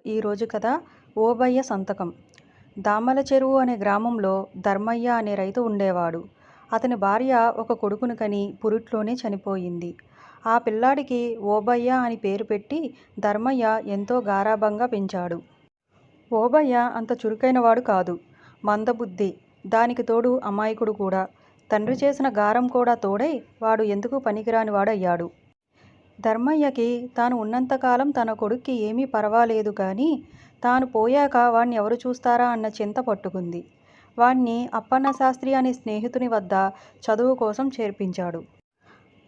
ఈరోజు కథ ఓబయ్య సంతకం. దామల చెరువు అనే గ్రామంలో ధర్మయ్య అనే రైతు ఉండేవాడు. అతని భార్య ఒక కొడుకును కని పురిట్లోనే చనిపోయింది. ఆ పిల్లాడికి ఓబయ్య అని పేరు పెట్టి ధర్మయ్య ఎంతో గారాబంగా పెంచాడు. ఓబయ్య అంత చురుకైనవాడు కాదు, మందబుద్ధి, దానికి తోడు అమాయకుడు కూడా. తండ్రి చేసిన గారం కూడా తోడై వాడు ఎందుకు పనికిరాని వాడయ్యాడు. ధర్మయ్యకి తాను ఉన్నంతకాలం తన కొడుక్కి ఏమీ పర్వాలేదు కానీ తాను పోయాక వాణ్ణి ఎవరు చూస్తారా అన్న చింత పట్టుకుంది. వాణ్ణి అప్పన్న శాస్త్రి అనే స్నేహితుని వద్ద చదువు కోసం చేర్పించాడు.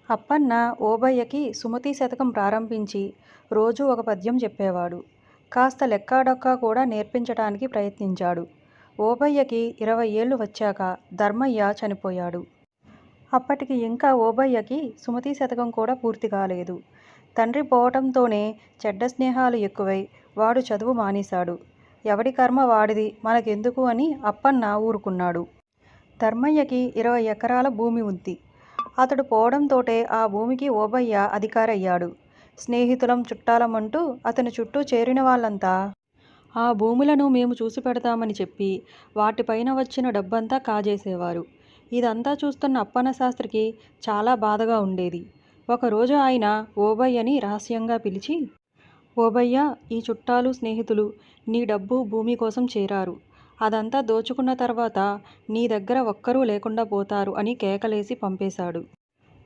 అప్పన్న ఓబయ్యకి సుమతి శతకం ప్రారంభించి రోజూ ఒక పద్యం చెప్పేవాడు. కాస్త లెక్కాడొక్కా కూడా నేర్పించటానికి ప్రయత్నించాడు. ఓబయ్యకి 20 ఏళ్ళు వచ్చాక ధర్మయ్య చనిపోయాడు. అప్పటికి ఇంకా ఓబయ్యకి సుమతి శతకం కూడా పూర్తి కాలేదు. తండ్రి పోవటంతోనే చెడ్డ స్నేహాలు ఎక్కువై వాడు చదువు మానేశాడు. ఎవడి కర్మ వాడిది, మనకెందుకు అని అప్పన్న ఊరుకున్నాడు. ధర్మయ్యకి 20 ఎకరాల భూమి ఉంది. అతడు పోవడంతోటే ఆ భూమికి ఓబయ్య అధికారయ్యాడు. స్నేహితులం చుట్టాలమంటూ అతని చుట్టూ చేరిన వాళ్ళంతా ఆ భూములను మేము చూసి పెడతామని చెప్పి వాటిపైన వచ్చిన డబ్బంతా కాజేసేవారు. ఇదంతా చూస్తున్న అప్పన్న శాస్త్రికి చాలా బాధగా ఉండేది. ఒకరోజు ఆయన ఓబయ్యని రహస్యంగా పిలిచి, ఓబయ్య, ఈ చుట్టాలు స్నేహితులు నీ డబ్బు భూమి కోసం చేరారు. అదంతా దోచుకున్న తర్వాత నీ దగ్గర ఒక్కరూ లేకుండా పోతారు అని కేకలేసి పంపేశాడు.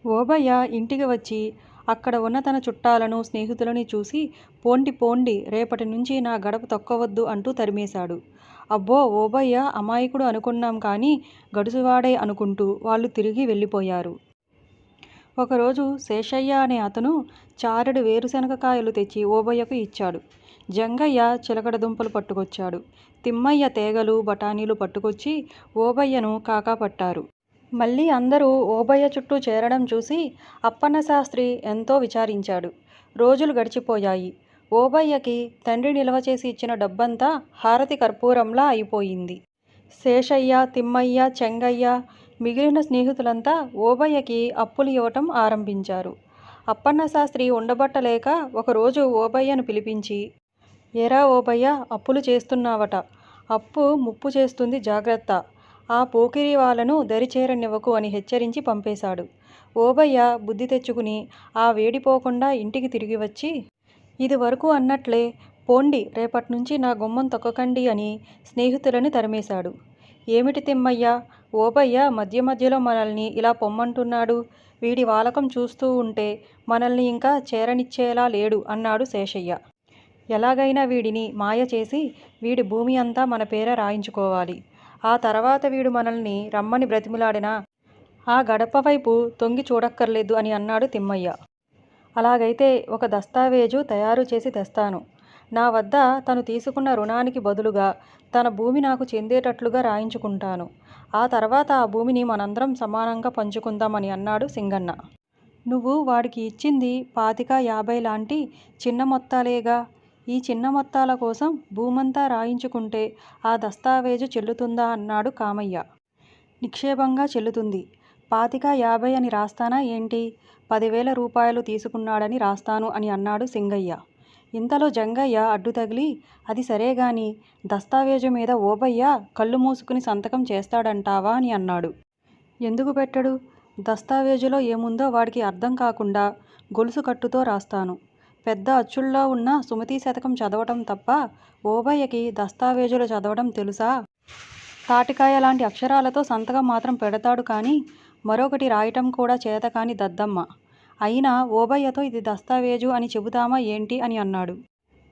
ఓబయ్య ఇంటికి వచ్చి అక్కడ ఉన్న తన చుట్టాలను స్నేహితులని చూసి పోండి పోండి, రేపటి నుంచి నా గడప తొక్కవద్దు అంటూ తరిమేశాడు. అబ్బో, ఓబయ్య అమాయకుడు అనుకున్నాం కానీ గడుసువాడే అనుకుంటూ వాళ్ళు తిరిగి వెళ్ళిపోయారు. ఒకరోజు శేషయ్య అనే అతను చారెడు వేరుశనగ కాయలు తెచ్చి ఓబయ్యకు ఇచ్చాడు. జంగయ్య చిలకడ దుంపలు పట్టుకొచ్చాడు. తిమ్మయ్య తేగలు బఠానీలు పట్టుకొచ్చి ఓబయ్యను కాకా పట్టారు. మళ్ళీ అందరూ ఓబయ్య చుట్టూ చేరడం చూసి అప్పన్న శాస్త్రి ఎంతో విచారించాడు. రోజులు గడిచిపోయాయి. ఓబయ్యకి తండ్రి నిల్వ చేసి ఇచ్చిన డబ్బంతా హారతి కర్పూరంలా అయిపోయింది. శేషయ్య, తిమ్మయ్య, చెంగయ్య, మిగిలిన స్నేహితులంతా ఓబయ్యకి అప్పులు ఇవ్వటం ఆరంభించారు. అప్పన్న శాస్త్రి ఉండబట్టలేక ఒకరోజు ఓబయ్యను పిలిపించి, ఏరా ఓబయ్య, అప్పులు చేస్తున్నావట, అప్పు ముప్పు చేస్తుంది, జాగ్రత్త, ఆ పోకిరి వాళ్ళను దరిచేరనివ్వకు అని హెచ్చరించి పంపేశాడు. ఓబయ్య బుద్ధి తెచ్చుకుని ఆ వేడిపోకుండా ఇంటికి తిరిగి వచ్చి, ఇది వరకు అన్నట్లే పోండి, రేపటి నుంచి నా గుమ్మం తొక్కకండి అని స్నేహితులని తరిమేశాడు. ఏమిటి తిమ్మయ్య, ఓబయ్య మధ్య మధ్యలో మనల్ని ఇలా పొమ్మంటున్నాడు, వీడి వాలకం చూస్తూ ఉంటే మనల్ని ఇంకా చేరనిచ్చేలా లేడు అన్నాడు శేషయ్య. ఎలాగైనా వీడిని మాయ చేసి వీడి భూమి అంతా మన పేర రాయించుకోవాలి. ఆ తర్వాత వీడు మనల్ని రమ్మని బ్రతిమిలాడినా ఆ గడప వైపు తొంగి చూడక్కర్లేదు అని అన్నాడు తిమ్మయ్య. అలాగైతే ఒక దస్తావేజు తయారు చేసి తెస్తాను. నా వద్ద తను తీసుకున్న రుణానికి బదులుగా తన భూమి నాకు చెందేటట్లుగా రాయించుకుంటాను. ఆ తర్వాత ఆ భూమిని మనందరం సమానంగా పంచుకుందామని అన్నాడు సింగన్న. నువ్వు వాడికి ఇచ్చింది 25-50 లాంటి చిన్న మొత్తాలేగా. ఈ చిన్న మొత్తాల కోసం భూమంతా రాయించుకుంటే ఆ దస్తావేజు చెల్లుతుందా అన్నాడు కామయ్య. నిక్షేపంగా చెల్లుతుంది. 25-50 అని రాస్తానా ఏంటి, 10,000 రూపాయలు తీసుకున్నాడని రాస్తాను అని అన్నాడు సింగయ్య. ఇంతలో జంగయ్య అడ్డు తగిలి, అది సరేగాని దస్తావేజు మీద ఓబయ్య కళ్ళు మూసుకుని సంతకం చేస్తాడంటావా అని అన్నాడు. ఎందుకు పెట్టడు? దస్తావేజులో ఏముందో వాడికి అర్థం కాకుండా గొలుసు కట్టుతో రాస్తాను. పెద్ద అచ్చుల్లో ఉన్న సుమతి శతకం చదవటం తప్ప ఓబయ్యకి దస్తావేజులు చదవడం తెలుసా? తాటికాయ లాంటి అక్షరాలతో సంతకం మాత్రం పెడతాడు కానీ మరొకటి రాయటం కూడా చేతకాని దద్దమ్మ. అయినా ఓబయ్యతో ఇది దస్తావేజు అని చెబుతామా ఏంటి అని అన్నాడు.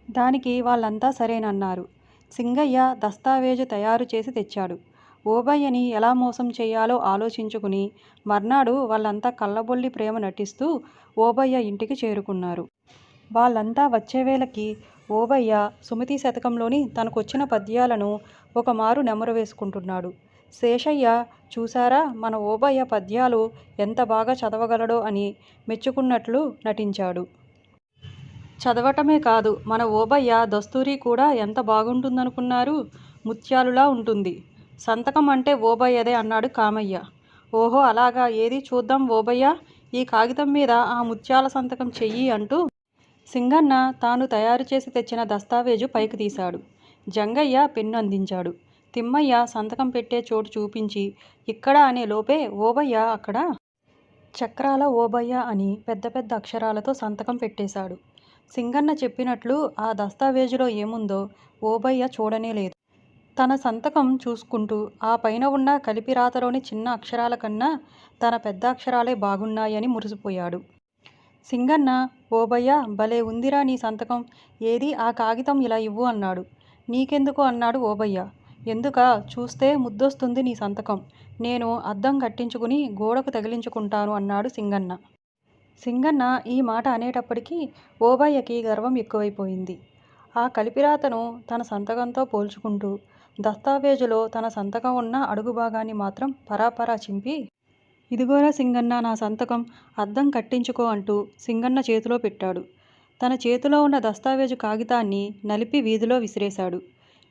దానికి వాళ్ళంతా సరేనన్నారు. సింగయ్య దస్తావేజు తయారు చేసి తెచ్చాడు. ఓబయ్యని ఎలా మోసం చేయాలో ఆలోచించుకుని మర్నాడు వాళ్ళంతా కళ్ళబొల్లి ప్రేమ నటిస్తూ ఓబయ్య ఇంటికి చేరుకున్నారు. వాళ్ళంతా వచ్చేవేళకి ఓబయ్య సుమతి శతకంలోని తనకొచ్చిన పద్యాలను ఒకమారు నెమరు వేసుకుంటున్నాడు. శేషయ్య, చూసారా మన ఓబయ్య పద్యాలు ఎంత బాగా చదవగలడో అని మెచ్చుకున్నట్లు నటించాడు. చదవటమే కాదు, మన ఓబయ్య దస్తూరి కూడా ఎంత బాగుంటుందనుకున్నారు, ముత్యాలులా ఉంటుంది. సంతకం అంటే ఓబయ్యదే అన్నాడు కామయ్య. ఓహో అలాగా, ఏది చూద్దాం ఓబయ్య, ఈ కాగితం మీద ఆ ముత్యాల సంతకం చెయ్యి అంటూ సింగన్న తాను తయారు చేసి తెచ్చిన దస్తావేజు పైకి తీశాడు. జంగయ్య పెన్ను అందించాడు. తిమ్మయ్య సంతకం పెట్టే చోటు చూపించి ఇక్కడ అనే లోపే ఓబయ్య అక్కడ చక్రాల ఓబయ్య అని పెద్ద పెద్ద అక్షరాలతో సంతకం పెట్టేశాడు. సింగన్న చెప్పినట్లు ఆ దస్తావేజులో ఏముందో ఓబయ్య చూడనే లేదు. తన సంతకం చూసుకుంటూ ఆ పైన ఉన్న కలిపిరాతలోని చిన్న అక్షరాల కన్నా తన పెద్ద అక్షరాలే బాగున్నాయని మురిసిపోయాడు. సింగన్న, ఓబయ్య భలే ఉందిరా నీ సంతకం, ఏది ఆ కాగితం ఇలా ఇవ్వు అన్నాడు. నీకెందుకు అన్నాడు ఓబయ్య. ఎందుకా, చూస్తే ముద్దొస్తుంది నీ సంతకం, నేను అద్దం కట్టించుకుని గోడకు తగిలించుకుంటాను అన్నాడు సింగన్న. సింగన్న ఈ మాట అనేటప్పటికీ ఓబయ్యకి గర్వం ఎక్కువైపోయింది. ఆ కలిపిరాతను తన సంతకంతో పోల్చుకుంటూ దస్తావేజులో తన సంతకం ఉన్న అడుగు భాగాన్ని మాత్రం పరాపరా చింపి, ఇదిగోరా సింగన్న నా సంతకం, అద్దం కట్టించుకో అంటూ సింగన్న చేతిలో పెట్టాడు. తన చేతిలో ఉన్న దస్తావేజు కాగితాన్ని నలిపి వీధిలో విసిరేశాడు.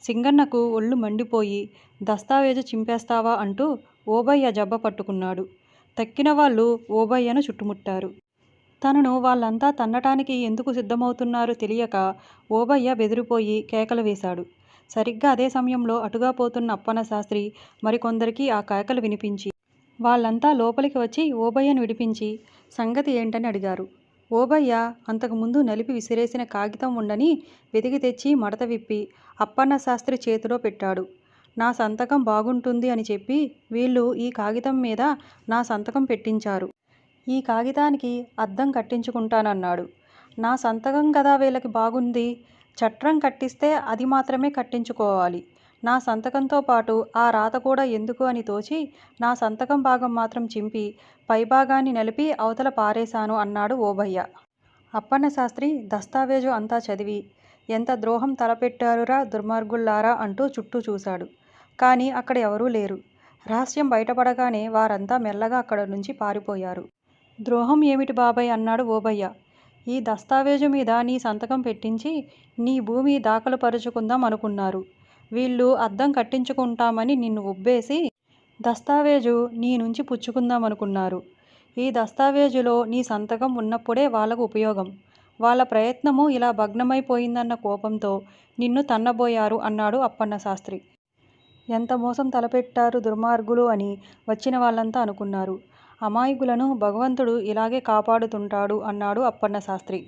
సింగన్నకు ఒళ్ళు మండిపోయి దస్తావేజు చింపేస్తావా అంటూ ఓబయ్య జబ్బ పట్టుకున్నాడు. తక్కిన వాళ్ళు ఓబయ్యను చుట్టుముట్టారు. తనను వాళ్ళంతా తన్నటానికి ఎందుకు సిద్ధమవుతున్నారో తెలియక ఓబయ్య బెదిరిపోయి కేకలు వేశాడు. సరిగ్గా అదే సమయంలో అటుగా పోతున్న అప్పన్న శాస్త్రి మరికొందరికి ఆ కేకలు వినిపించి వాళ్ళంతా లోపలికి వచ్చి ఓబయ్యను విడిపించి సంగతి ఏంటని అడిగారు. ఓబయ్య అంతకుముందు నలిపి విసిరేసిన కాగితం ఉండని వెతికి తెచ్చి మడత విప్పి అప్పన్న శాస్త్రి చేతిలో పెట్టాడు. నా సంతకం బాగుంటుంది అని చెప్పి వీళ్ళు ఈ కాగితం మీద నా సంతకం పెట్టించారు. ఈ కాగితానికి అద్దం కట్టించుకుంటానన్నాడు. నా సంతకం కదా వీళ్ళకి బాగుంది, చట్రం కట్టిస్తే అది మాత్రమే కట్టించుకోవాలి. నా సంతకంతో పాటు ఆ రాత కూడా ఎందుకు అని తోచి నా సంతకం భాగం మాత్రం చింపి పైభాగాన్ని నలిపి అవతల పారేశాను అన్నాడు ఓబయ్య. అప్పన్న శాస్త్రి దస్తావేజు అంతా చదివి ఎంత ద్రోహం తలపెట్టారురా దుర్మార్గుల్లారా అంటూ చుట్టూ చూశాడు. కానీ అక్కడ ఎవరూ లేరు. రహస్యం బయటపడగానే వారంతా మెల్లగా అక్కడ నుంచి పారిపోయారు. ద్రోహం ఏమిటి బాబాయ్ అన్నాడు ఓబయ్య. ఈ దస్తావేజు మీద నీ సంతకం పెట్టించి నీ భూమి దాఖలు పరుచుకుందాం అనుకున్నారు. వీళ్ళు అద్దం కట్టించుకుంటామని నిన్ను ఉబ్బేసి దస్తావేజు నీ నుంచి పుచ్చుకుందాం అనుకున్నారు. ఈ దస్తావేజులో నీ సంతకం ఉన్నప్పుడే వాళ్ళకు ఉపయోగం. వాళ్ళ ప్రయత్నము ఇలా భగ్నమైపోయిందన్న కోపంతో నిన్ను తన్నబోయారు అన్నాడు అప్పన్న శాస్త్రి. ఎంత మోసం తలపెట్టారు దుర్మార్గులు అని వచ్చిన వాళ్ళంతా అనుకున్నారు. అమాయకులను భగవంతుడు ఇలాగే కాపాడుతుంటాడు అన్నాడు అప్పన్న శాస్త్రి.